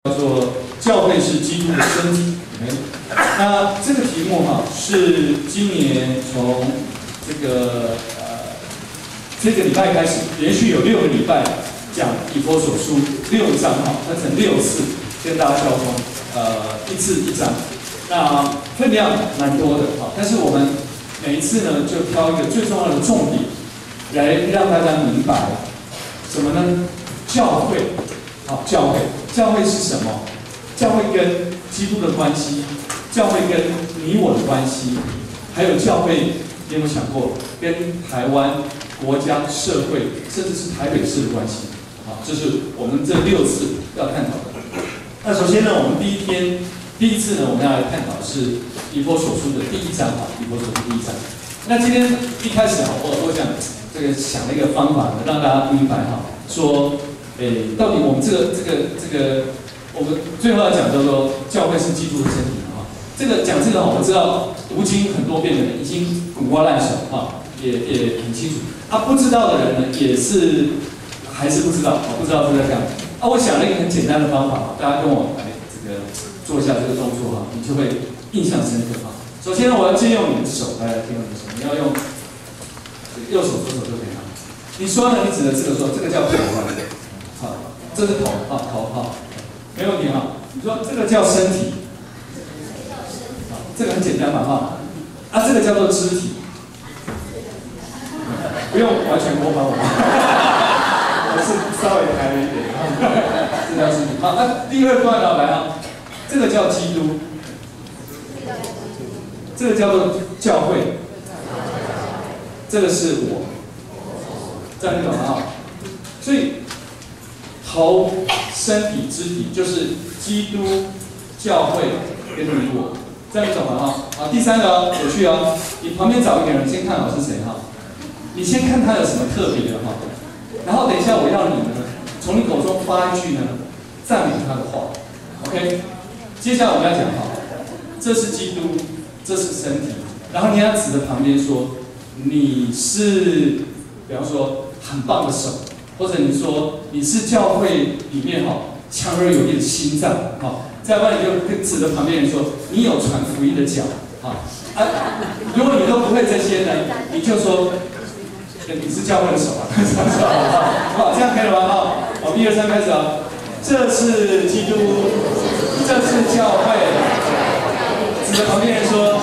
叫做教会是基督的身体。那这个题目是今年从这个礼拜开始，连续有6个礼拜讲以弗所书6章分成6次跟大家交通，一次1章，那分量蛮多的但是我们每一次呢就挑一个最重要的重点来让大家明白什么呢？教会。教会是什么？教会跟基督的关系，教会跟你我的关系，还有教会，你有没有想过跟台湾国家、社会，甚至是台北市的关系？这是我们这6次要探讨的。那首先呢，我们第一次呢，我们要来探讨的是以弗所书的第1章以弗所书第1章。那今天一开始我想了一个方法呢，让大家明白说。到底我们这个，我们最后要讲叫做教会是基督的身体讲这个我知道读经很多遍的人已经滚瓜烂熟也很清楚。不知道的人呢也是还是不知道不知道是在干嘛。我想了一个很简单的方法大家跟我来做一下这个动作你就会印象深刻首先呢，我要借用你的手来听我的手，你要用右手左手都可以你说呢？你指的这个说这个叫头这是头没问题你说这个叫身体这个很简单这个叫做肢体，不用完全模仿我，我是稍微抬了一点这叫肢体那第2段来这个叫基督，这个叫做教会，这个是我，这样你懂了所以。头、身体、肢体就是基督、教会跟你我，这样你懂了第3个有趣你旁边找一个人，先看好是谁你先看他有什么特别的然后等一下我要你呢，从你口中发一句呢赞美他的话 ，OK？ 接下来我们要讲这是基督，这是身体，然后你要指着旁边说你是，比方说很棒的手。或者你说你是教会里面强而有力的心脏再不然你就指着旁边人说你有传福音的脚如果你都不会这些呢，你就说你是教会的手这样可以了吗1、2、3开始这是基督，这是教会，指着旁边人说。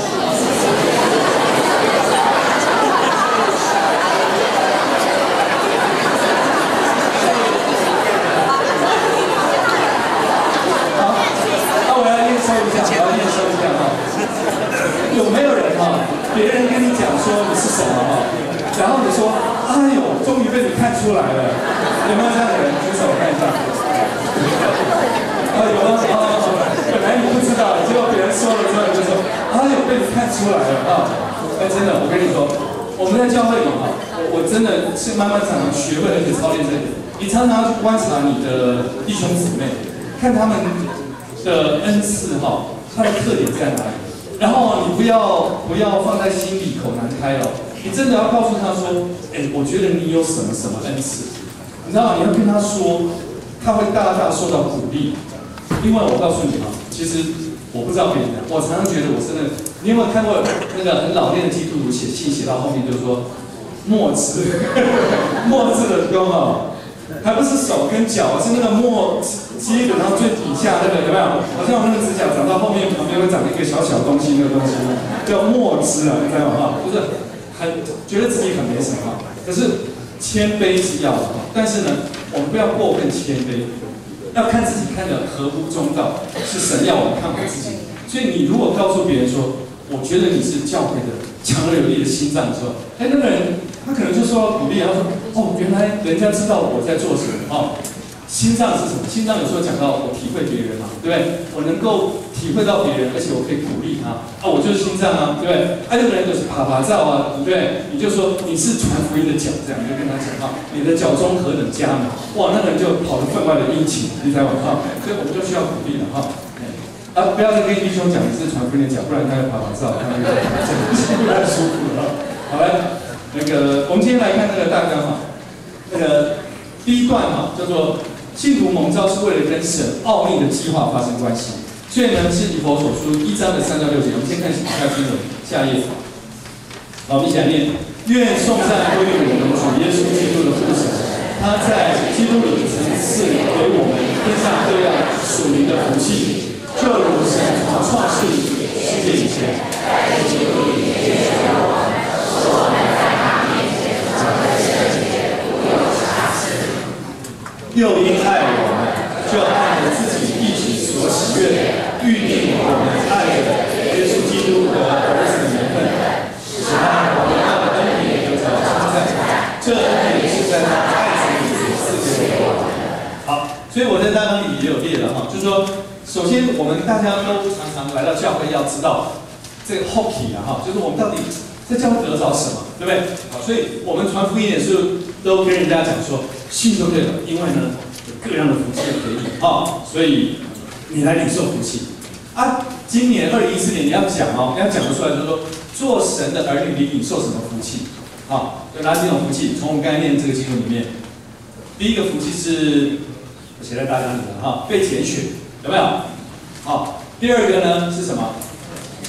有没有人别人跟你讲说你是什么然后你说哎呦，终于被你看出来了，有没有这样的人？举手看一下。有吗？本来你不知道，结果别人说了之后你就说哎呦，被你看出来了真的，我跟你说，我们在教会里我真的是慢慢常常学会而且操练这个。你常常去观察你的弟兄姊妹，看他们的恩赐它的特点在哪里？然后你不要放在心里口难开你真的要告诉他说，我觉得你有什么什么恩赐，你知道你要跟他说，他会大大受到鼓励。因为我告诉你其实我不知道别人我常常觉得我真的，你有没有看过那个很老练的基督徒写信写到后面就是说末字的功还不是手跟脚，是那个末基本上最底下那个有没有？好像我那个指甲长到后面旁边会长一个小小东西，那个东西叫末枝你知道吗？就是很觉得自己很没什么可是谦卑是要的但是呢，我们不要过分谦卑，要看自己看得合乎中道，是神要我们看我自己。所以你如果告诉别人说，我觉得你是教会的强而有力的心脏的时候，那个人他可能就受到鼓励，他说原来人家知道我在做什么心脏是什么？心脏有时候讲到我体会别人对不对？我能够体会到别人，而且我可以鼓励他我就是心脏对不对？这个人就是啪啪照对不对？你就说你是传福音的脚，这样你就跟他讲你的脚中何等佳美，那个人就跑得分外的殷勤，你才所以我们就需要鼓励了不要再跟弟兄讲你是传福音的脚，不然他会啪啪照，他会不太舒服了好来，我们今天来看那个大纲那个第1段叫做信徒蒙召是为了跟神奥秘的计划发生关系，所以呢是以弗所书1章的3到6节。我们先看一下经文，下一页。好，我们一起来念：愿颂赞归于我们主耶稣基督的父神，他在基督里曾赐给我们天上各样属灵的福气，就如神从创世世界以前，在基督里拣选我们，使我们在他面前成为圣洁，无有瑕疵。又因爱我们，就按着自己意志所喜悦的，预定我们爱的耶稣基督和儿子的名分，使他我们的恩典得着称赞。这恩典是在他爱子里赐给我们。好，所以我在大纲里也有列了哈，就是说，首先我们大家都常常来到教会，要知道这个 hockey 啊哈，就是我们到底在教会得着什么，对不对？好，所以我们传福音也是都跟人家讲说，信就对了，因为呢有各样的福气给你啊，所以你来领受福气啊。今年2014年你要讲哦，你要讲得出来，就是说做神的儿女你领受什么福气？好，有哪几种福气？从我们刚才念这个经文里面，第一个福气是我写在大纲里了哈，被拣选，有没有？好，第二个呢是什么？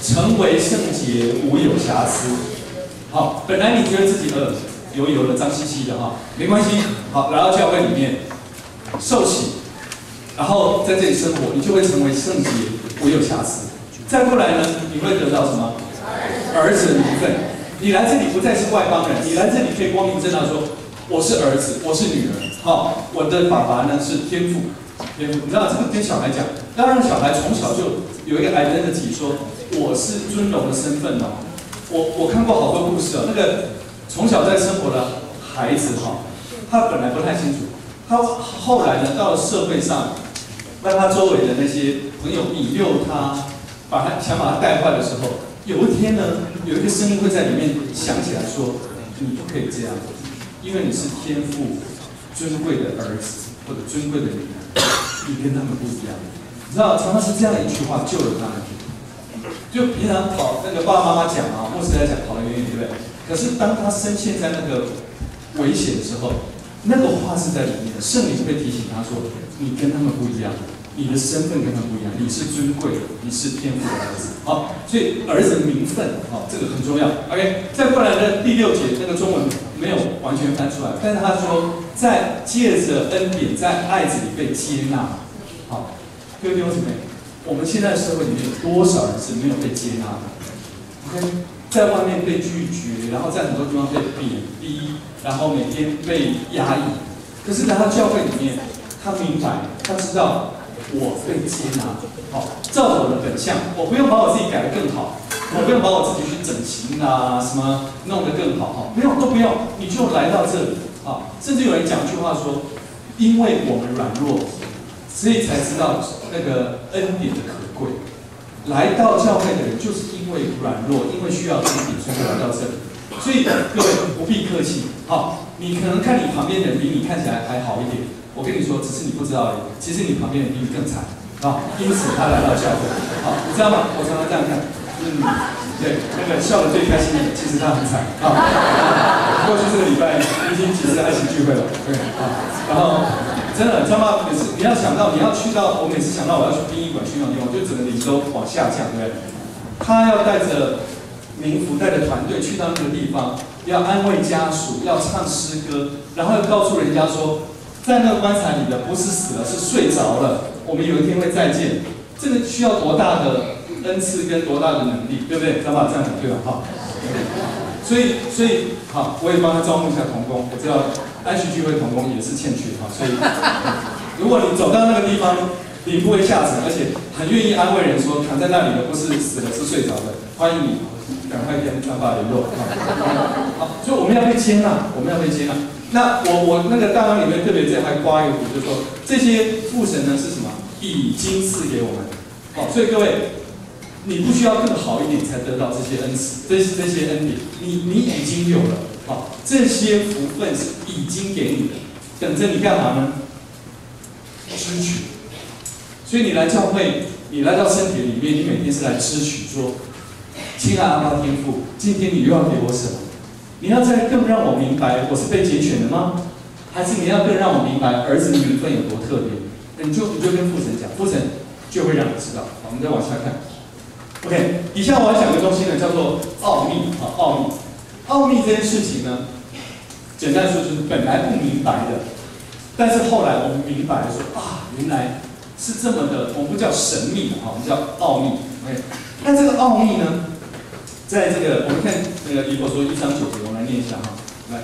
成为圣洁，无有瑕疵。好，本来你觉得自己油的、脏兮兮的哈，没关系。好，来到教会里面受洗，然后在这里生活，你就会成为圣洁，无有瑕疵。再过来呢，你会得到什么？儿子的名分。你来这里不再是外邦人，你来这里可以光明正大说，我是儿子，我是女儿。好，我的爸爸呢是天父。你知道这个跟小孩讲，要让小孩从小就有一个 identity， 说我是尊荣的身份哦。我看过好多故事哦，那个从小在生活的孩子哈，他本来不太清楚，他后来呢到了社会上，让他周围的那些朋友引诱他，想把他带坏的时候，有一天呢，有一个声音会在里面响起来说，你不可以这样，因为你是天父尊贵的儿子或者尊贵的女儿。你跟他们不一样，你知道，常常是这样一句话救了他们。就平常那个爸爸妈妈讲啊，牧师在讲跑得远远，对不对？可是当他深陷在那个危险的时候，那个话是在里面的，圣灵会提醒他说：“你跟他们不一样，你的身份跟他们不一样，你是尊贵的，你是天父的儿子。”好，所以儿子的名分，好，这个很重要。OK， 再过来的第6节，那个中文没有完全翻出来，但是他说。在借着恩典，在爱子里被接纳。好，各位弟兄姊妹，我们现在社会里面有多少人是没有被接纳的 ？OK， 在外面被拒绝，然后在很多地方被贬低，然后每天被压抑。可是，在他教会里面，他明白，他知道我被接纳。好，照我的本相，我不用把我自己改得更好，我不用把我自己去整形啊，什么弄得更好哈，没有都不用，你就来到这里。啊，甚至有人讲一句话说，因为我们软弱，所以才知道那个恩典的可贵。来到教会的人，就是因为软弱，因为需要恩典，所以来到这里。所以各位不必客气。好，你可能看你旁边的人比你看起来还好一点，我跟你说，只是你不知道而已。其实你旁边的人比你更惨啊，因此他来到教会。好，你知道吗？我常常这样看。对，那个笑得最开心的，其实他很惨啊。过去这个礼拜已经几次爱情聚会了，对啊。然后真的，知道吗？每次你要想到，你要去到，我每次想到我要去殡仪馆去那种地方，就整个灵都往下降，对不对？他要带着民服，带着团队去到那个地方，要安慰家属，要唱诗歌，然后要告诉人家说，在那个棺材里的不是死了，是睡着了。我们有一天会再见。这个需要多大的恩赐跟多大的能力，对不对？知道吧？这样讲对吧？好。所以好，我也帮他招募一下同工。我知道安息聚会同工也是欠缺哈，所以如果你走到那个地方，你不会吓死，而且很愿意安慰人说，躺在那里的不是死了，是睡着的，欢迎你赶快跟张爸联络。好，所以我们要被接纳，我们要被接纳。那我那个大纲里面特别这还刮一个图，就是说这些父神呢是什么？已经赐给我们。好，所以各位。你不需要更好一点才得到这些恩赐，这些恩典，你已经有了，好，这些福分是已经给你的，等着你干嘛呢？支取。所以你来教会，你来到圣体里面，你每天是来支取，说，亲爱阿爸天父，今天你又要给我什么？你要再更让我明白我是被拣选的吗？还是你要更让我明白儿子的名分有多特别？你就跟父神讲，父神就会让你知道。好，我们再往下看。OK， 以下我要讲的东西呢，叫做奥秘啊，奥秘。奥秘这件事情呢，简单说就是本来不明白的，但是后来我们明白了说啊，原来是这么的，我们不叫神秘哈，我们叫奥秘。OK， 那这个奥秘呢，在这个我们看那个以弗所1章9节，我们来念一下哈，来，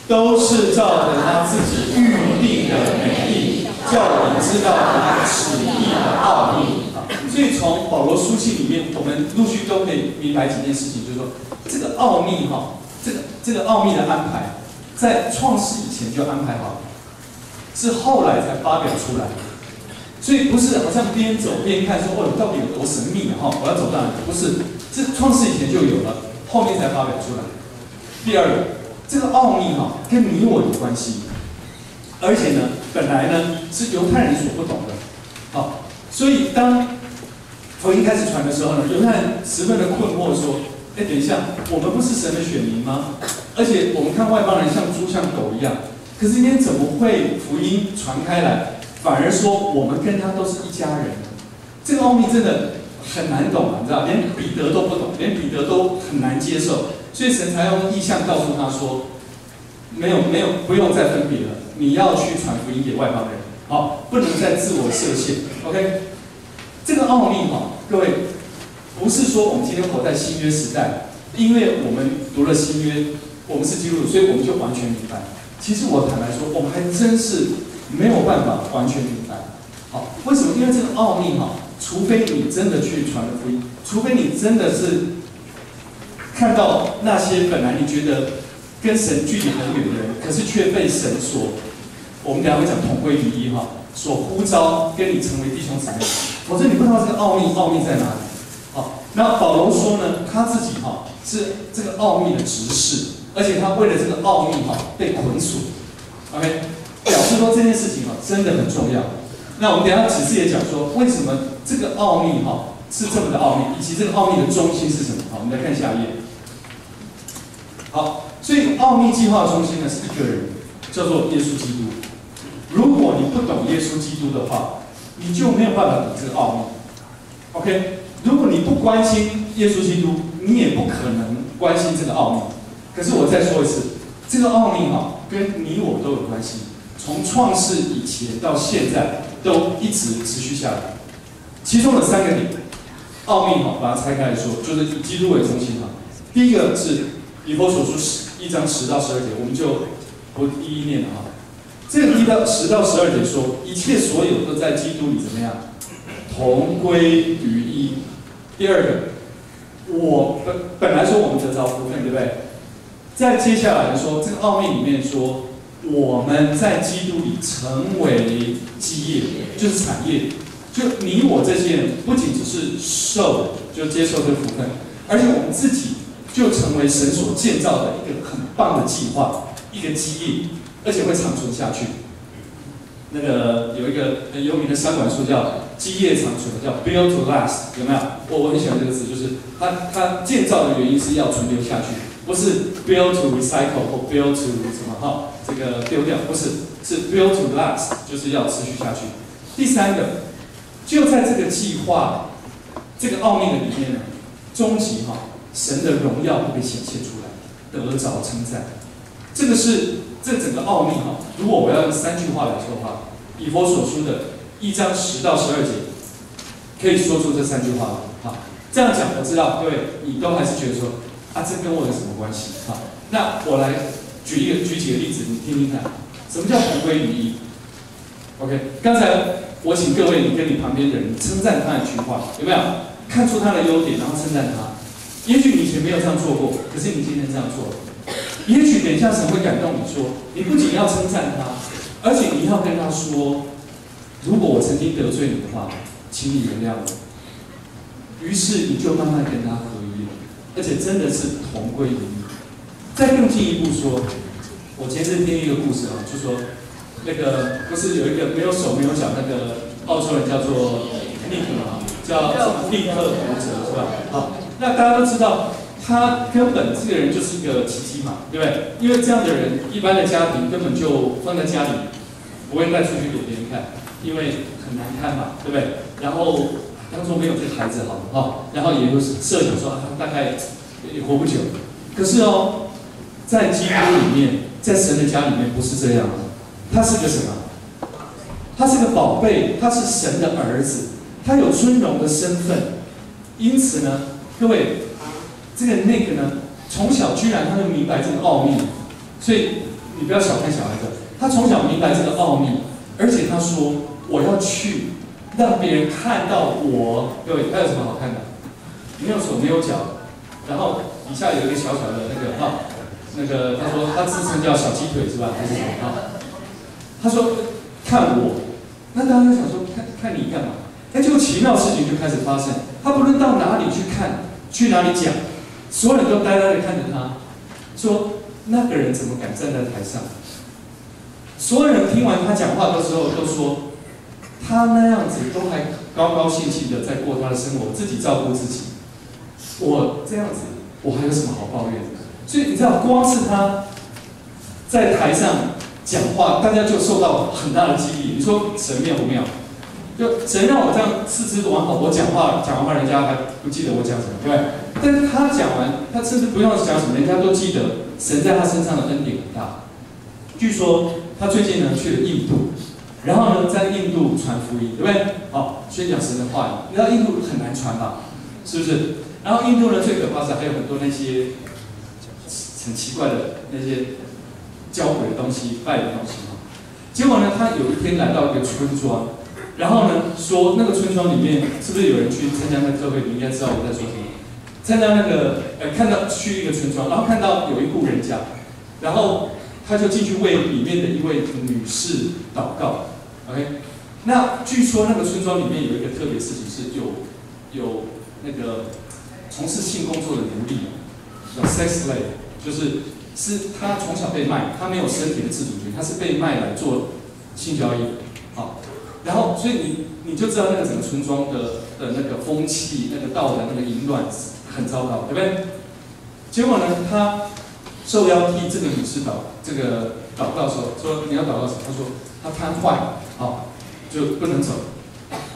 都是照着他自己预定的美意，叫我们知道他旨意的奥秘。所以从保罗书信里面，我们陆续都可以明白几件事情，就是说这个奥秘哈，这个奥秘的安排，在创世以前就安排好了，是后来才发表出来的。所以不是好像边走边看说哦，到底有多神秘哈，我要走到哪里？不是，是创世以前就有了，后面才发表出来。第二个，这个奥秘哈跟你我有关系，而且呢，本来呢是犹太人所不懂的，好，所以当福音开始传的时候呢，犹太人十分的困惑，说：“哎，等一下，我们不是神的选民吗？而且我们看外邦人像猪像狗一样，可是今天怎么会福音传开来，反而说我们跟他都是一家人？这个奥秘真的很难懂啊，你知道，连彼得都不懂，连彼得都很难接受，所以神才用异象告诉他说：没有，不用再分别了，你要去传福音给外邦人，好，不能再自我设限 ，OK。”这个奥秘哈，各位，不是说我们今天活在新约时代，因为我们读了新约，我们是基督徒，所以我们就完全明白。其实我坦白说，我们还真是没有办法完全明白。好，为什么？因为这个奥秘哈，除非你真的去传了福音，除非你真的是看到那些本来你觉得跟神距离很远的人，可是却被神所，我们等下会讲同归于一哈，所呼召跟你成为弟兄姊妹。否则你不知道这个奥秘在哪里。好，那保罗说呢，他自己哈是这个奥秘的执事，而且他为了这个奥秘哈被捆锁。OK， 表示说这件事情哈真的很重要。那我们等一下其实也讲说，为什么这个奥秘哈是这么的奥秘，以及这个奥秘的中心是什么？好，我们来看下一页。好，所以奥秘计划的中心呢是一个人，叫做耶稣基督。如果你不懂耶稣基督的话，你就没有办法懂这个奥秘 ，OK？ 如果你不关心耶稣基督，你也不可能关心这个奥秘。可是我再说一次，这个奥秘哈，跟你我都有关系，从创世以前到现在都一直持续下来。其中的3个点，奥秘哈，把它拆开来说，就是以基督为中心哈。第一个是以弗所书1章10到12节，我们就不一一念了哈。这个10到12节说，一切所有都在基督里怎么样，同归于一。第二个，我本来说我们得着福分，对不对？再接下来说，这个奥秘里面说，我们在基督里成为基业，就是产业。就你我这些人，不仅只是受，就接受这个福分，而且我们自己就成为神所建造的一个很棒的计划，一个基业。而且会长存下去。那个有一个很有名的商管书叫“基业长存”，叫 “build to last”， 有没有？我很喜欢这个词，就是它建造的原因是要存留下去，不是 build to recycle 或 build to 什么哈，这个丢掉，不是，是 build to last， 就是要持续下去。第3个，就在这个计划、这个奥秘的里面呢，终极哈，神的荣耀会被显现出来，得着称赞。这个是这整个奥秘哈。如果我要用3句话来说的话，以弗所书的1章10到12节，可以说出这3句话了。好，这样讲我知道各位你都还是觉得说啊，这跟我有什么关系？好，那我来举几个例子，你听听看，什么叫同归于一 ？OK， 刚才我请各位你跟你旁边的人称赞他一句话，有没有看出他的优点，然后称赞他？也许你以前没有这样做过，可是你今天这样做了。也许等一下神会感动你说，你不仅要称赞他，而且你要跟他说，如果我曾经得罪你的话，请你原谅我。于是你就慢慢跟他合一了，而且真的是同归于一。再更进一步说，我前阵听一个故事啊，就说那个不是有一个没有手没有脚那个澳洲人叫做尼克啊，叫利克胡哲是吧？好，那大家都知道。他根本这个人就是一个奇迹嘛，对不对？因为这样的人，一般的家庭根本就放在家里，不会带出去给别人看，因为很难看嘛，对不对？然后当中没有这个孩子好了哈，然后也有设想说他大概也活不久。可是哦，在基督里面，在神的家里面不是这样，他是个什么？他是个宝贝，他是神的儿子，他有尊荣的身份。因此呢，各位，这个那个呢，从小居然他就明白这个奥秘，所以你不要小看小孩子，他从小明白这个奥秘，而且他说我要去让别人看到我。各位，他有什么好看的？没有手没有脚，然后底下有一个小小的那个哈，那个他说他自称叫小鸡腿是吧？还是什么啊？他说看我，那大家就想说看你干嘛？哎，结果奇妙的事情就开始发生。他不论到哪里去看，去哪里讲，所有人都呆呆的看着他，说那个人怎么敢站在台上？所有人听完他讲话的时候，都说他那样子都还高高兴兴的在过他的生活，自己照顾自己。我这样子，我还有什么好抱怨的？所以你知道，光是他在台上讲话，大家就受到很大的激励。你说神妙不妙？就神让我这样四肢完好，我讲完话，人家还不记得我讲什么，对不对？但是他讲完，他甚至不用讲什么，人家都记得神在他身上的恩典很大。据说他最近呢去了印度，然后呢在印度传福音，对不对？好，宣讲神的话语。你知道印度很难传吧？是不是？然后印度呢最可怕是还有很多那些很奇怪的那些教鬼的东西、拜的东西哈。结果呢，他有一天来到一个村庄。然后呢，说那个村庄里面是不是有人去参加那个特会？你应该知道我在说什么。参加那个看到去一个村庄，然后看到有一户人家，然后他就进去为里面的一位女士祷告。OK， 那据说那个村庄里面有一个特别事情是有那个从事性工作的奴隶，叫 sex slave， 是他从小被卖，他没有身体的自主权，他是被卖来做性交易的。好。然后，所以你就知道那个整个村庄的那个风气、那个道德、那个淫乱很糟糕，对不对？结果呢，他受邀替这个女士祷告的时候，说你要祷告什么？他说他瘫痪，好，就不能走。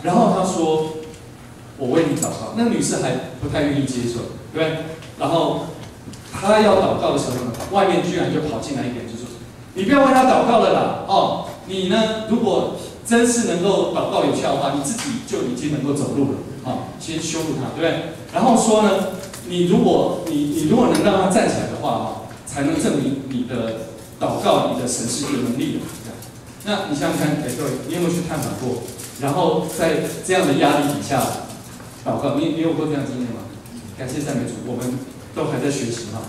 然后他说我为你祷告，那个女士还不太愿意接受，对不对？然后他要祷告的时候呢，外面居然就跑进来一个人，就说你不要为他祷告了啦，哦，你呢如果真是能够祷告有效的话，你自己就已经能够走路了啊！先羞辱他，对不对？然后说呢，你如果能让他站起来的话啊，才能证明你的祷告、你的神是有能力的。那你想想看，各位，你有没有去探访过？然后在这样的压力底下祷告，你有过这样的经验吗？感谢赞美主，我们都还在学习哈。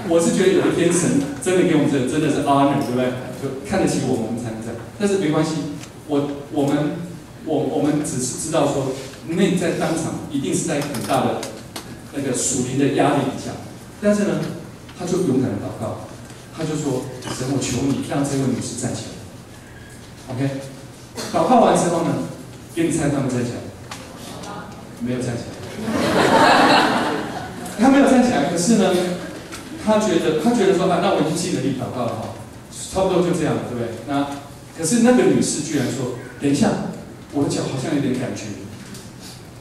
我是觉得有一天神真的给我们这真的是 honor， 对不对？就看得起我们才能这样。但是没关系。我们只是知道说，内在当场一定是在很大的那个属灵的压力底下，但是呢，他就勇敢的祷告，他就说：神，我求你让这位女士站起来。OK， 祷告完之后呢，给你猜他们站起来？没有站起来。他没有站起来，可是呢，他觉得说啊，那我已经尽了力祷告了哈，差不多就这样了，对不对？那。可是那个女士居然说：“等一下，我的脚好像有点感觉。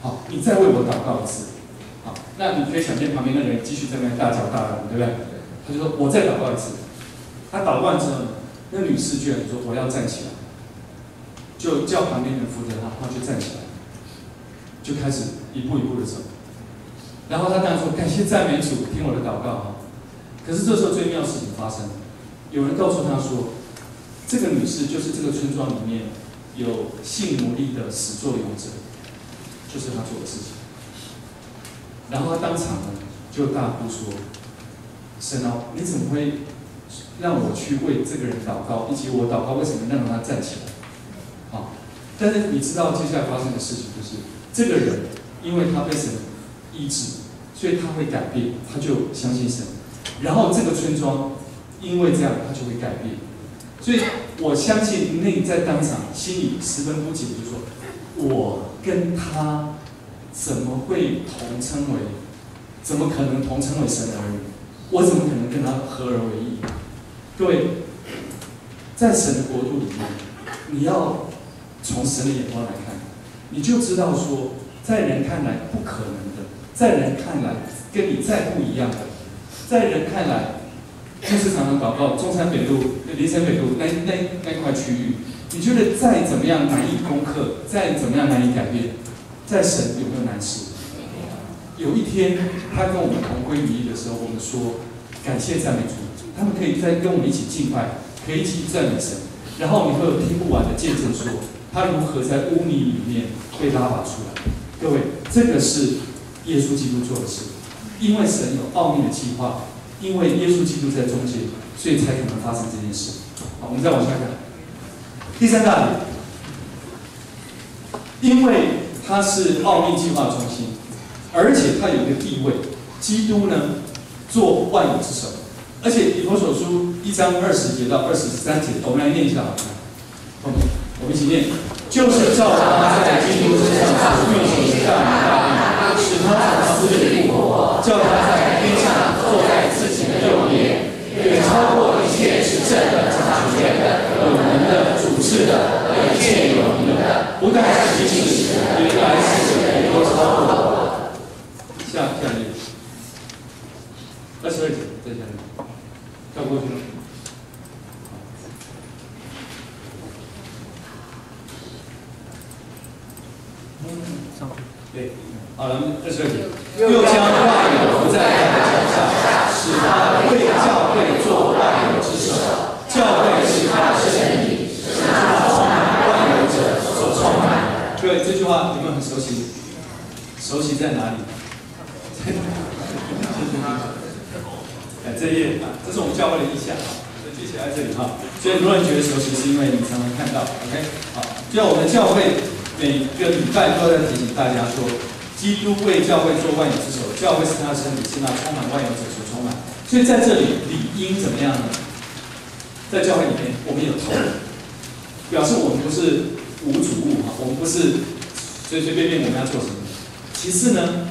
好，你再为我祷告一次。好，那你可以想见旁边那个人继续在那边大叫大嚷，对不对？他就说：我再祷告一次。他祷告完之后，那女士居然说：我要站起来，就叫旁边人扶着他，他就站起来，就开始一步一步的走。然后他当然说：感谢赞美主，听我的祷告哈。可是这时候最妙的事情发生了，有人告诉他说。”这个女士就是这个村庄里面有性奴隶的始作俑者，就是她做的事情。然后她当场呢就大哭说：“神啊，你怎么会让我去为这个人祷告，以及我祷告为什么让他站起来？”啊！但是你知道接下来发生的事情就是，这个人因为他被神医治，所以他会改变，他就相信神。然后这个村庄因为这样，他就会改变。所以我相信内在当场心里十分不解，就说：我跟他怎么会同称为怎么可能同称为神的儿女？我怎么可能跟他合而为一？各位，在神的国度里面，你要从神的眼光来看，你就知道说，在人看来不可能的，在人看来跟你再不一样的，在人看来，就是常常祷告中山北路、林森北路那块区域，你觉得再怎么样难以攻克，再怎么样难以改变，在神有没有难事？有一天，他跟我们同归于一的时候，我们说感谢赞美主，他们可以再跟我们一起敬拜，可以一起赞美神，然后你会有听不完的见证说，他如何在污泥里面被拉拔出来。各位，这个是耶稣基督做的事，因为神有奥秘的计划，因为耶稣基督在中间，所以才可能发生这件事。好，我们再往下看，第三大点，因为他是奥秘计划中心。而且他有一个地位，基督呢做万有之首，而且以弗所书1章20节到23节，我们来念一下好吗？我们一起念，就是照他在基督身上所运行的大能大力，使他从死里复活，叫他在天上坐在自己的右边，远超过一切执政的、掌权的、有能的、主治的和一切有名的，不但是历史，连来世的都超过。下列22节，再下列，跳过去了。对，好了，22节，又将万有伏在他的脚下，使他为教会做万有之首。教会是他的身体，是他充满万有者所充满。各位，这句话你们很熟悉，熟悉在哪里？这页啊，这是我们教会的意象啊，就记起来这里哈。所以很多人觉得熟悉，是因为你常常看到。OK， 好，就像我们的教会每个礼拜都在提醒大家说，基督为教会做万有之首，教会是他的身体，是那充满万有者所充满。所以在这里理应怎么样呢？在教会里面，我们有头，表示我们不是无主物哈，我们不是随随便便我们要做什么。其次呢，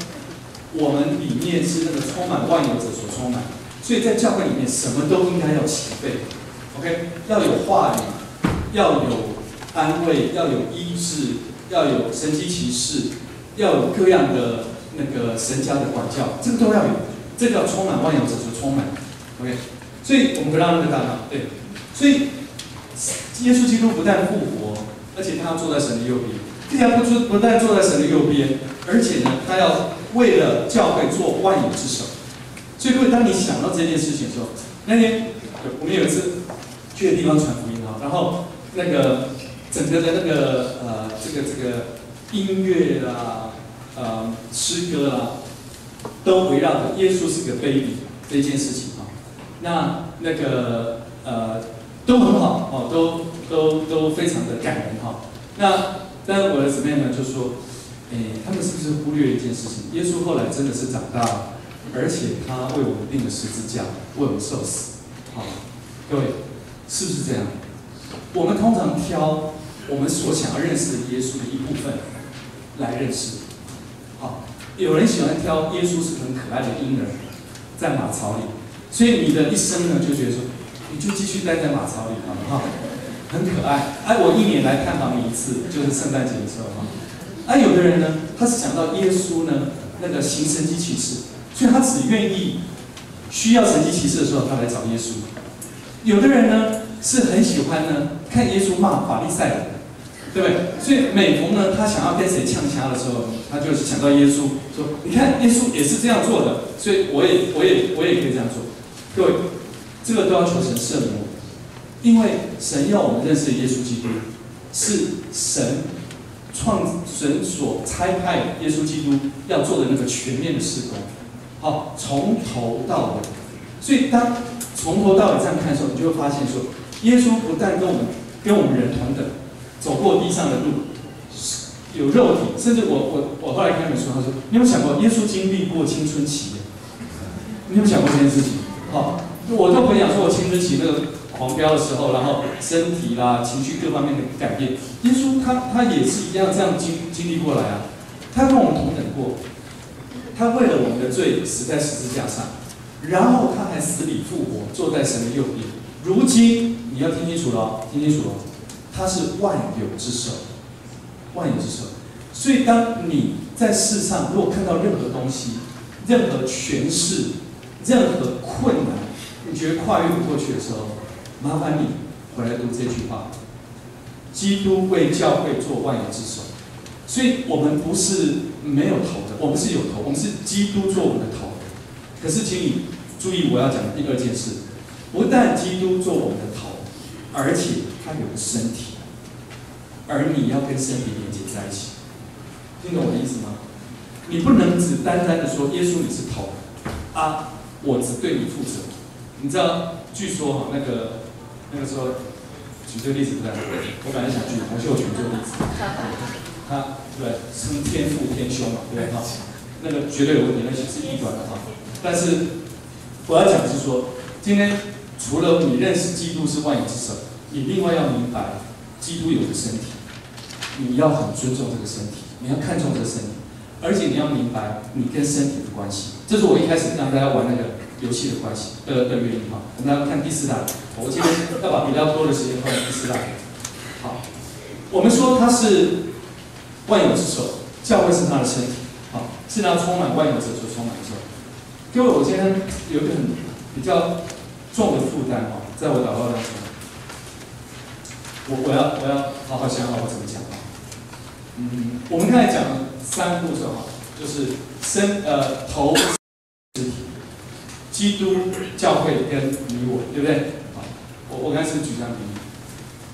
我们里面是那个充满万有者所充满，所以在教会里面什么都应该要齐备 ，OK， 要有话语，要有安慰，要有医治，要有神迹奇事，要有各样的那个神家的管教，这个都要有，这个要充满万有者所充满 ，OK， 所以我们回到那个大脑，对，所以耶稣基督不但复活，而且他要坐在神的右边，并且不但坐在神的右边，而且呢，他要为了教会做万有之首。所以各位，当你想到这件事情的时候，那天我们有一次去的地方传福音哈，然后那个整个的那个这个音乐啦，诗歌啦，都围绕着耶稣是个 baby 这件事情哈。那个都很好哦，都非常的感人哈。但是我的姊妹们就说，他们是不是忽略一件事情？耶稣后来真的是长大了，而且他为我们钉了十字架，为我们受死。好，各位，是不是这样？我们通常挑我们所想要认识的耶稣的一部分来认识。好，有人喜欢挑耶稣是很可爱的婴儿，在马槽里，所以你的一生呢就觉得说，你就继续待在马槽里好不好？很可爱。我1年来看访你一次，就是圣诞节的时候哈。有的人呢，他是想到耶稣呢那个行神迹奇事，所以他只愿意需要神迹奇事的时候，他来找耶稣。有的人呢是很喜欢呢看耶稣骂法利赛人，对不对？所以每逢呢他想要跟谁呛掐的时候，他就想到耶稣，说你看耶稣也是这样做的，所以我也可以这样做。各位，这个都要求神圣魔，因为神要我们认识耶稣基督，是神所差派耶稣基督要做的那个全面的事工，好，从头到尾。所以当从头到尾这样看的时候，你就会发现说，耶稣不但跟我们人同等，走过地上的路，有肉体，甚至我后来看一本书，他说，你有没有想过耶稣经历过青春期？你有没有想过这件事情？好，我都回想说我青春期那个狂飙的时候，然后身体啦、情绪各方面的改变，耶稣他也是一样这样经历过来啊，他跟我们同等过。他为了我们的罪死在十字架上，然后他还死里复活，坐在神的右边。如今你要听清楚了，听清楚了，他是万有之首，万有之首。所以当你在世上如果看到任何东西、任何权势、任何困难，你觉得跨越不过去的时候，麻烦你回来读这句话：基督为教会做万有之首。所以我们不是没有头的，我们是有头，我们是基督做我们的头。可是请你注意我要讲的第二件事，不但基督做我们的头，而且他有个身体，而你要跟身体连接在一起。听懂我的意思吗？你不能只单单的说耶稣你是头啊，我只对你负责。你知道，据说哈那个时候举这个例子不太好，我本来想举洪秀全这个例子，他对称天父天兄嘛，对哈，那个绝对有问题，那是异端的哈。但是我要讲的是说，今天除了你认识基督是万有之首，你另外要明白基督有个身体，你要很尊重这个身体，你要看重这个身体，而且你要明白你跟身体的关系。这是我一开始让大家玩那个游戏的关系的原因哈。我们来看第四大，我今天要把比较多的时间放在第四大。好，我们说他是万有之首，教会是他的身体，好，是他充满万有者所充满的时候。各位，我今天有一个很比较重的负担哈，在我祷告当中，我要好好想好我怎么讲啊。我们刚才讲了三步骤哈，就是头肢体，基督、教会跟你我，对不对？好，我刚才是举这样比喻。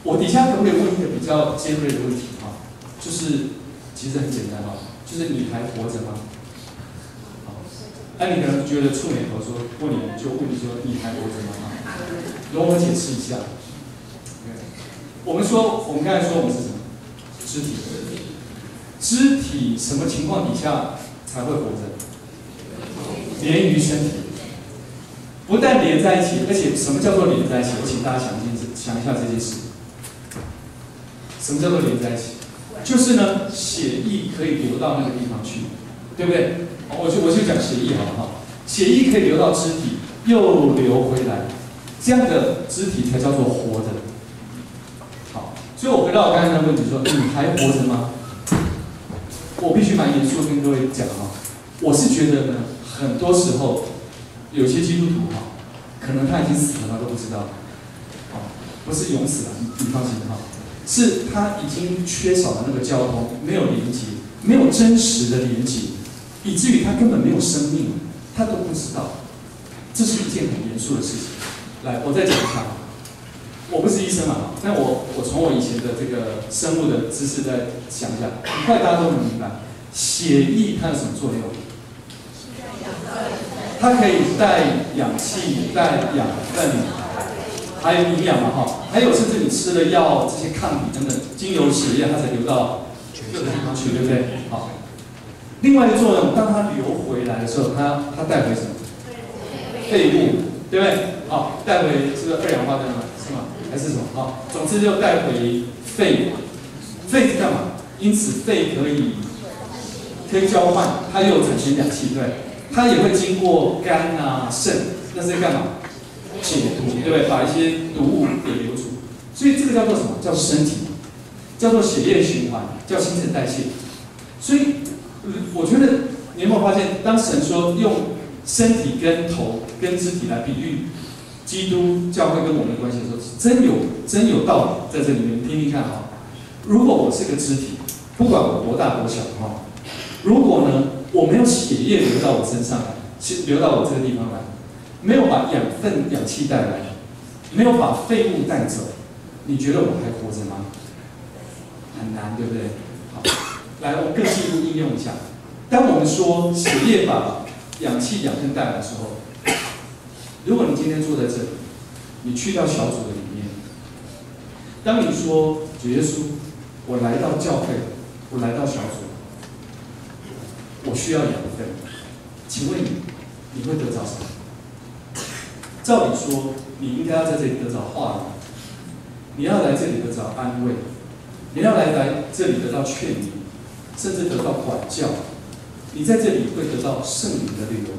我底下可不可以问一个比较尖锐的问题哈？就是其实很简单哈，就是你还活着吗？你可能觉得触眉头说，问你说你还活着吗？容我解释一下。我们刚才说我们是什么？肢体。肢体什么情况底下才会活着？连于身体。不但连在一起，而且什么叫做连在一起？我请大家想一下这件事。什么叫做连在一起？就是呢，血液可以流到那个地方去，对不对？我就讲血液好了哈，血液可以流到肢体，又流回来，这样的肢体才叫做活着。好，所以我回到我刚才的问题说，你还活着吗？我必须蛮严肃跟各位讲哈，我是觉得呢，很多时候有些基督徒哈，可能他已经死了，他都不知道，不是永死了，你放心哈，是他已经缺少了那个交通，没有连接，没有真实的连接。以至于他根本没有生命，他都不知道，这是一件很严肃的事情。来，我再讲一下，我不是医生嘛，但我从我以前的这个生物的知识再想一下，很快大家都能明白，血液它有什么作用？它可以带氧气、带养分，还有营养嘛哈，还有甚至你吃了药，这些抗体等等，经由血液它才流到各个地方去，对不对？好。另外一个作用，当它流回来的时候，它带回什么？废物，对不对？好，带回是不是二氧化碳吗？是吗？还是什么？好，总之就带回肺。肺是干嘛？因此肺可以交换，它又有产生氧气，对。它也会经过肝啊、肾，那是干嘛？解毒，对不对？把一些毒物给留住。所以这个叫做什么？叫身体，叫做血液循环，叫新陈代谢。所以我觉得你有没有发现，当神说用身体跟头跟肢体来比喻基督教会跟我们的关系的时候，真有道理在这里面，你听听看哈。如果我是个肢体，不管我多大多小哈，如果呢我没有血液流到我身上来，流到我这个地方来，没有把养分、氧气带来，没有把废物带走，你觉得我还活着吗？很难，对不对？好，来，我们更进一步应用一下。当我们说血液把氧气、养分带来的时候，如果你今天坐在这里，你去到小组的里面，当你说主耶稣，我来到教会，我来到小组，我需要养分，请问你会得着什么？照理说，你应该要在这里得着话语，你要来这里得着安慰，你要来这里得到劝勉，甚至得到管教。你在这里会得到圣灵的力量。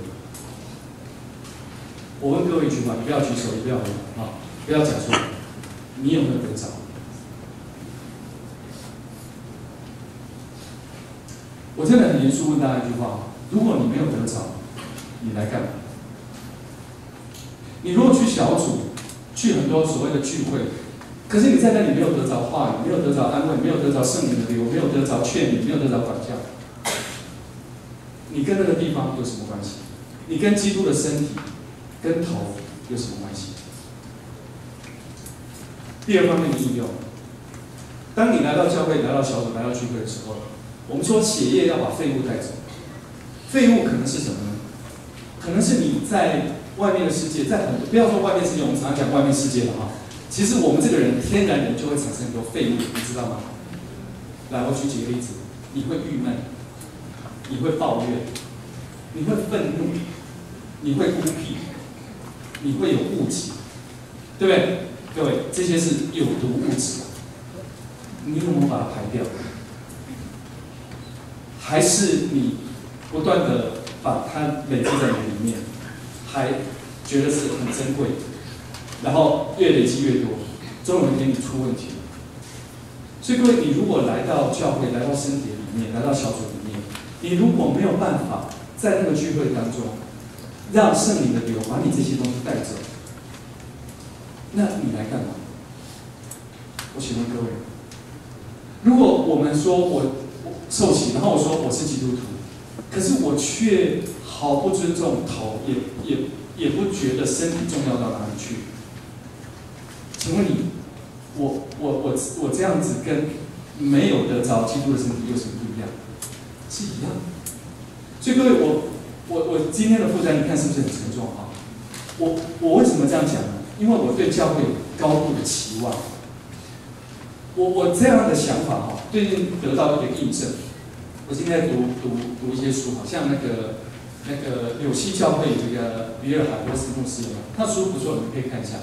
我问各位一句话，你不要举手，也不要回答啊，不要讲出来，你有没有得着？我真的很严肃问大家一句话：如果你没有得着，你来干嘛？你如果去小组，去很多所谓的聚会，可是你在那里没有得着话语，没有得着安慰，没有得着圣灵的流，没有得着劝勉，没有得着管教，你跟那个地方有什么关系？你跟基督的身体、跟头有什么关系？第二方面的应用，当你来到教会、来到小组、来到聚会的时候，我们说血液要把废物带走。废物可能是什么呢？可能是你在外面的世界，在很多不要说外面世界，我们常常讲外面世界了哈。其实我们这个人天然人就会产生很多废物，你知道吗？来，我举几个例子，你会郁闷，你会抱怨，你会愤怒，你会孤僻，你会有误解，对不对？各位，这些是有毒物质，你有没有把它排掉？还是你不断的把它累积在你里面，还觉得是很珍贵，然后越累积越多，总有一天你出问题了。所以各位，你如果来到教会、来到身体里面、来到小组里面，你如果没有办法在那个聚会当中，让圣灵的流把你这些东西带走，那你来干嘛？我请问各位，如果我们说我受洗，然后我说我是基督徒，可是我却毫不尊重头，也不觉得身体重要到哪里去。请问你，我这样子跟没有得着基督的身体有什么不一样？是一样的。所以各位，我今天的负担，你看是不是很沉重啊？我为什么这样讲呢？因为我对教会有高度的期望。我这样的想法哈，最近得到一个印证。我今天在读一些书，好像那个柳溪教会这个比尔海波斯牧师，他书不错，你们可以看一下。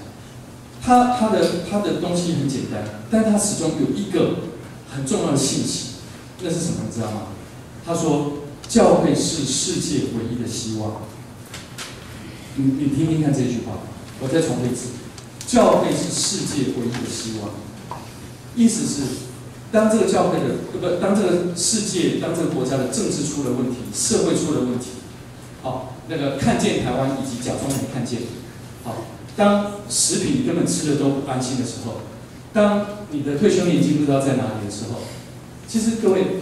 他的东西很简单，但是他始终有一个很重要的信息，那是什么？你知道吗？他说，教会是世界唯一的希望。你听听看这句话，我再重复一次，教会是世界唯一的希望。意思是，当这个教会的当这个世界、当这个国家的政治出了问题，社会出了问题，好，那个看见台湾以及假装没看见，好，当食品根本吃的都不安心的时候，当你的退休年金不知道在哪里的时候，其实各位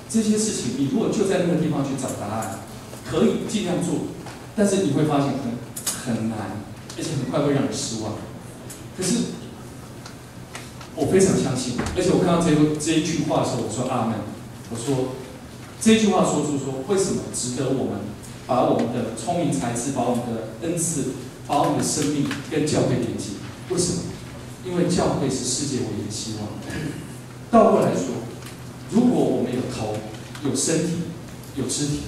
这些事情，你如果就在那个地方去找答案，可以尽量做，但是你会发现很难，而且很快会让你失望。可是我非常相信，而且我看到这一句话的时候，我说阿门。我说这一句话说出说，为什么值得我们把我们的聪明才智、把我们的恩赐、把我们的生命跟教会连接？为什么？因为教会是世界唯一的希望。倒过来说，如果我们有头、有身体、有肢体，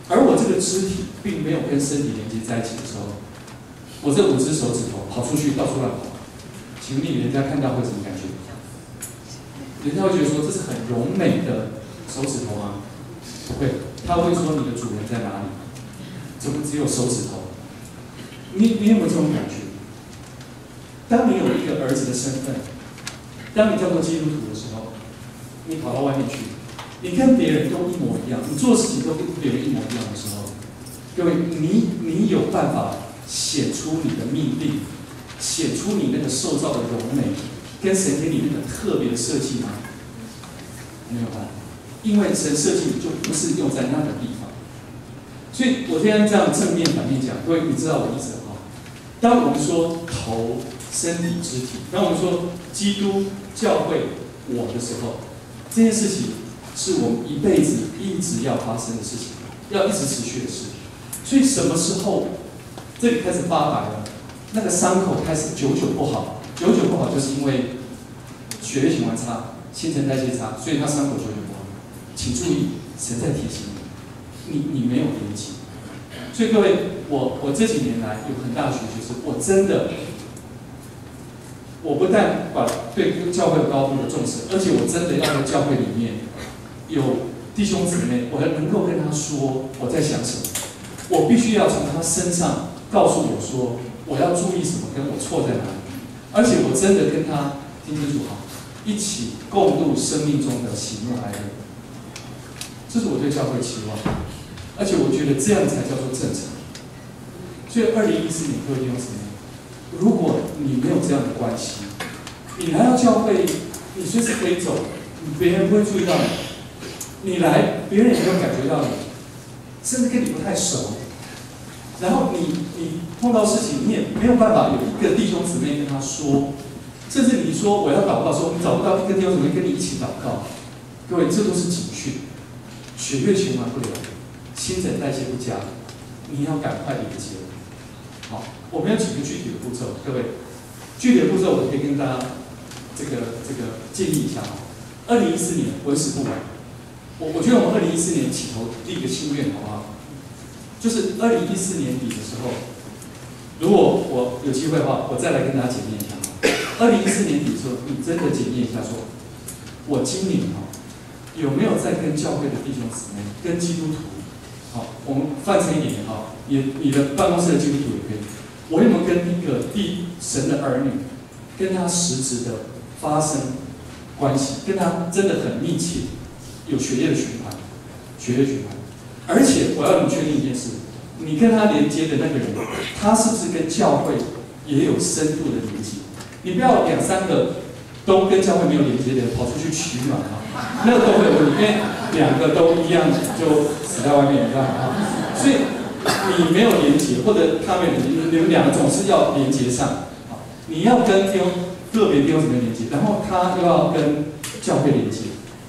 而我这个肢体并没有跟身体连接在一起的时候，我这5只手指头跑出去到处乱跑，请问你人家看到会什么感觉？人家会觉得说这是很柔美的手指头吗？不会，他会说你的主人在哪里？怎么只有手指头？你有没有这种感觉？当你有一个儿子的身份，当你叫做基督徒的时候，你跑到外面去，你跟别人都一模一样，你做事情都跟别人一模一样的时候，各位，你有办法显出你的命令，显出你那个受造的柔美，跟神给你那个特别的设计吗？没有办法，因为神设计就不是用在那个地方。所以我现在这样正面反面讲，各位你知道我意思哈？当我们说头、身体、肢体，当我们说基督、教会、我的时候，这件事情是我们一辈子一直要发生的事情，要一直持续的事。所以什么时候这里开始发白了，那个伤口开始久久不好，久久不好就是因为血液循环差、新陈代谢差，所以它伤口久久不好。请注意，神在提醒你没有连接。所以各位，我这几年来有很大的学习，是我真的，我不但把对教会有高度的重视，而且我真的要在教会里面有弟兄姊妹，我能够跟他他说我在想什么，我必须要从他身上告诉我说我要注意什么，跟我错在哪里，而且我真的跟他听清楚哈，一起共度生命中的喜怒哀乐。这是我对教会期望，而且我觉得这样才叫做正常。所以2014年各位弟兄姊妹，如果你没有这样的关系，你来到教会，你随时可以走，别人不会注意到你；你来，别人也没有感觉到你，甚至跟你不太熟。然后你碰到事情，你也没有办法有一个弟兄姊妹跟他说，甚至你说我要祷告的时候，你找不到一个弟兄姊妹跟你一起祷告。各位，这都是警讯，血液循环不良，新陈代谢不佳，你要赶快连接。好，我们要几个具体的步骤，各位，具体的步骤我可以跟大家这个建议一下哈。2014年为时不晚，我觉得我们2014年起头立一个心愿，好不好？就是2014年底的时候，如果我有机会的话，我再来跟大家检验一下。2014年底的时候，你真的检验一下说，我今年哈有没有在跟教会的弟兄姊妹、跟基督徒，好，我们泛称一点哈，你的办公室的基督徒也可以，我有没有跟一个神的儿女，跟他实质的发生关系，跟他真的很密切，有血液的循环，而且我要你确定一件事，你跟他连接的那个人，他是不是跟教会也有深度的连接？你不要2、3个都跟教会没有连接的人跑出去取暖啊，那个都会有问题，因为2个都一样就死在外面，你知道吗？所以你没有连接，或者他们你们2个总是要连接上，你要跟个别弟兄姊妹连接，然后他又要跟教会连接，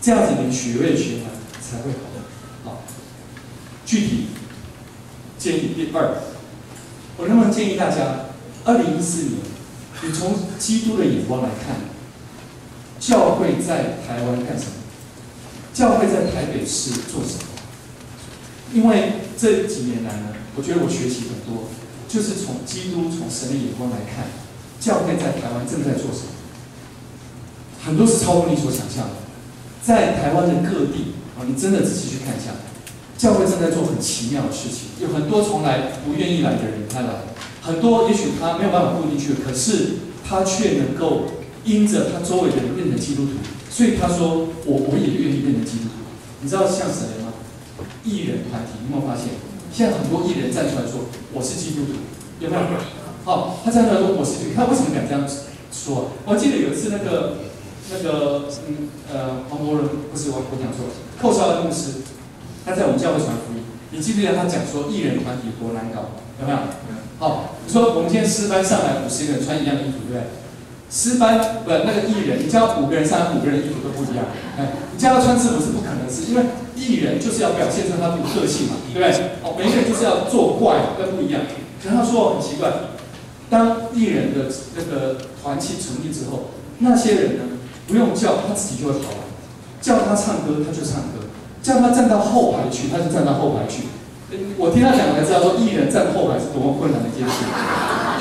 这样子你血液循环才会好。好，具体建议第2，我能不能建议大家，2014年，你从基督的眼光来看，教会在台湾干什么？教会在台北市做什么？因为这几年来呢，我觉得我学习很多，就是从基督、从神的眼光来看，教会在台湾正在做什么？很多是超过你所想象的。在台湾的各地啊，你真的仔细去看一下，教会正在做很奇妙的事情。有很多从来不愿意来的人，他来；很多也许他没有办法固定去，可是他却能够因着他周围的人变成基督徒，所以他说我也愿意变成基督徒。你知道像谁吗？艺人团体，你有没有发现？现在很多艺人站出来说我是基督徒，有没有？好，他站出来说我是基督徒，他为什么敢这样说？我记得有一次黄国伦不是我讲错了，寇绍恩牧师，他在我们教会传福音，你记不记得他讲说艺人团体多难搞？有没有？好，你说我们今天诗班上来50个人穿一样的衣服，对不对？诗班那个艺人，你叫5个人上来，5个人衣服都不一样，你叫他穿制服是不可能的事，因为艺人就是要表现出他的个性嘛，对不对？哦，每一个人就是要做怪，要不一样。可是他说很奇怪，当艺人的那个团契成立之后，那些人呢？不用叫，他自己就会跑来；叫他唱歌，他就唱歌；叫他站到后排去，他就站到后排去。我听他讲，我才知道说艺人站后排是多么困难的一件事，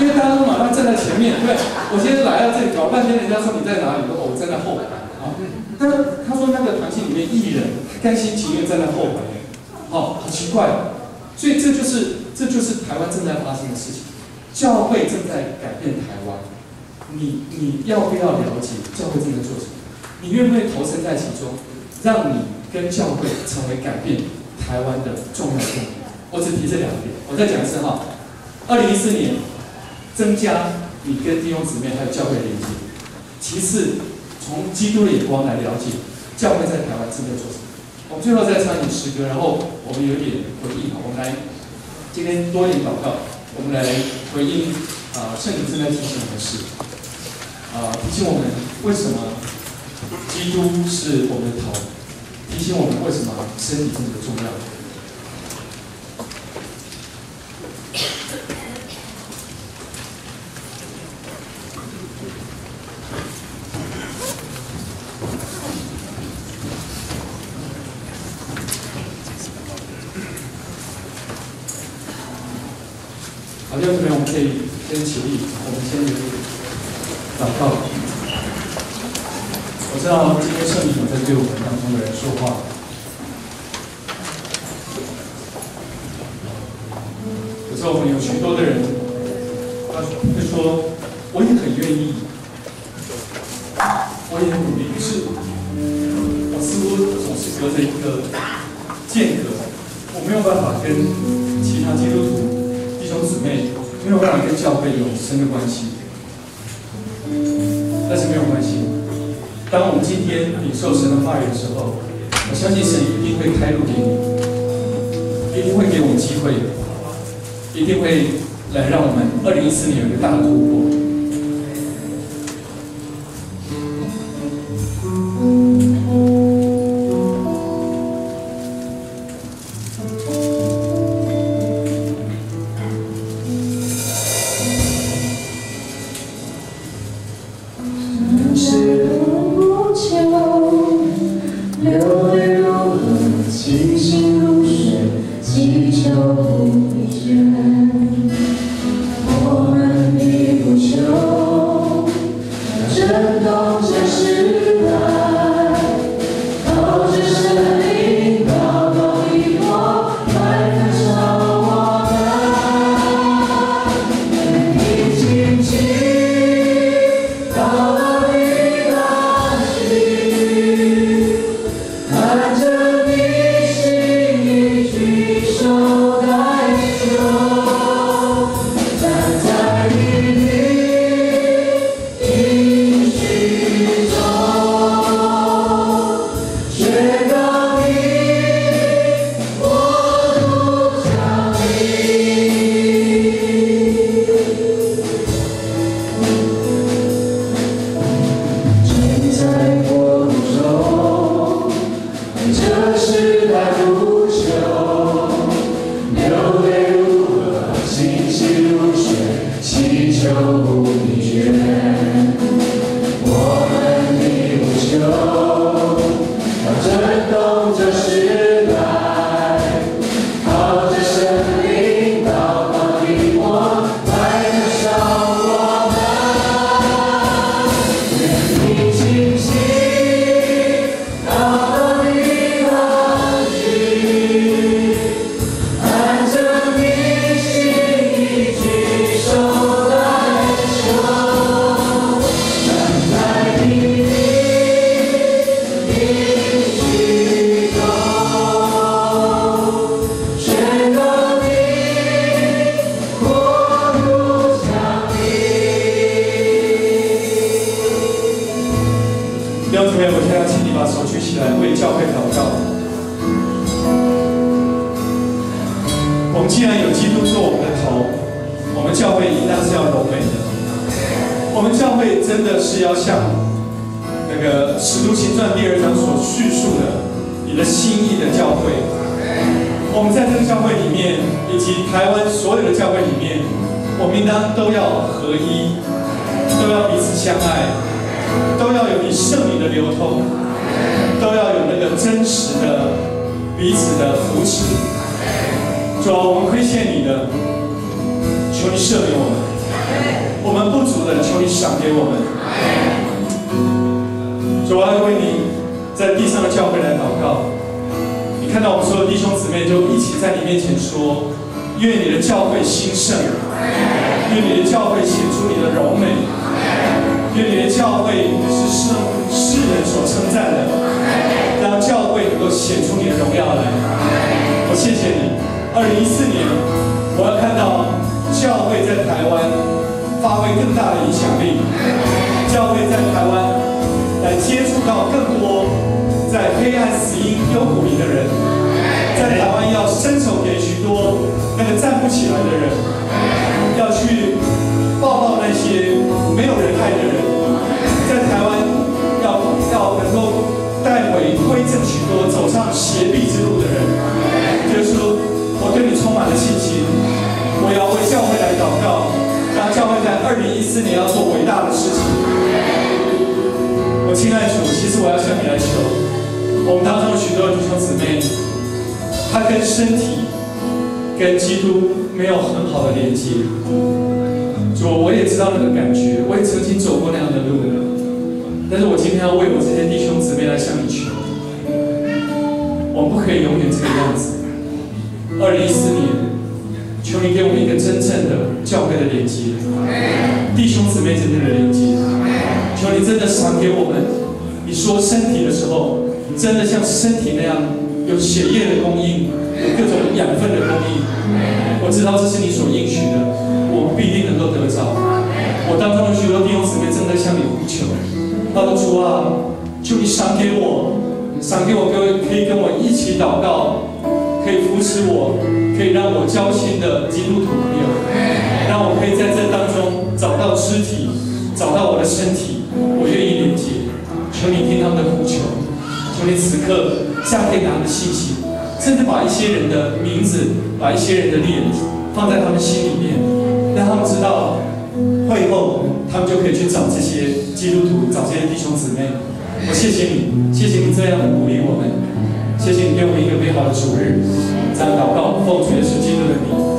因为大家都马上站在前面，对不对？我今天来到这里搞半天，人家说你在哪里？我站在后排。好，但是他说那个团体里面艺人甘心情愿站在后排，好奇怪。所以这就是台湾正在发生的事情，教会正在改变台湾。你要不要了解教会正在做什么？你愿不愿意投身在其中，让你跟教会成为改变台湾的重要动力？我只提这2点，我再讲一次哈。2014年增加你跟弟兄姊妹还有教会的连接。其次，从基督的眼光来了解教会在台湾正在做什么。我们最后再唱一首诗歌，然后我们有一点回应哈。我们来今天多一点祷告，我们来回应圣灵正在提醒我们的事。提醒我们为什么基督是我们的头，提醒我们为什么身体这么的重要。好，弟兄姊妹，我们可以先起立，我们先祷告。我知道今天圣灵有在对我们当中的人说话。时候我们有许多的人，他会说，我也很愿意，我也很努力，可是我似乎总是隔着一个间隔，我没有办法跟其他基督徒弟兄姊妹，没有办法跟教会有深的关系。但是没有关系，当我们今天领受神的话语的时候，我相信神一定会开路给你，一定会给我们机会，一定会来让我们2014年有一个大的突破。求求你给我们一个真正的教会的连接，弟兄姊妹之间的连接。求你真的赏给我们，你说身体的时候，真的像身体那样有血液的供应，有各种养分的供应。我知道这是你所应许的，我必定能够得着。我当中的许多弟兄姊妹正在向你呼求，他说主啊，求你赏给我，赏给我各位可以跟我一起祷告，可以扶持我，可以让我交心的基督徒朋友，让我可以在这当中找到肢体，找到我的身体，我愿意连接。求你听他们的呼求，求你此刻加给他们的信心，甚至把一些人的名字，把一些人的脸放在他们心里面，让他们知道会后他们就可以去找这些基督徒，找这些弟兄姊妹。我谢谢你，谢谢你这样的鼓励我们，谢谢你给我们一个美好的主日。这样祷告，奉主耶稣基督的名。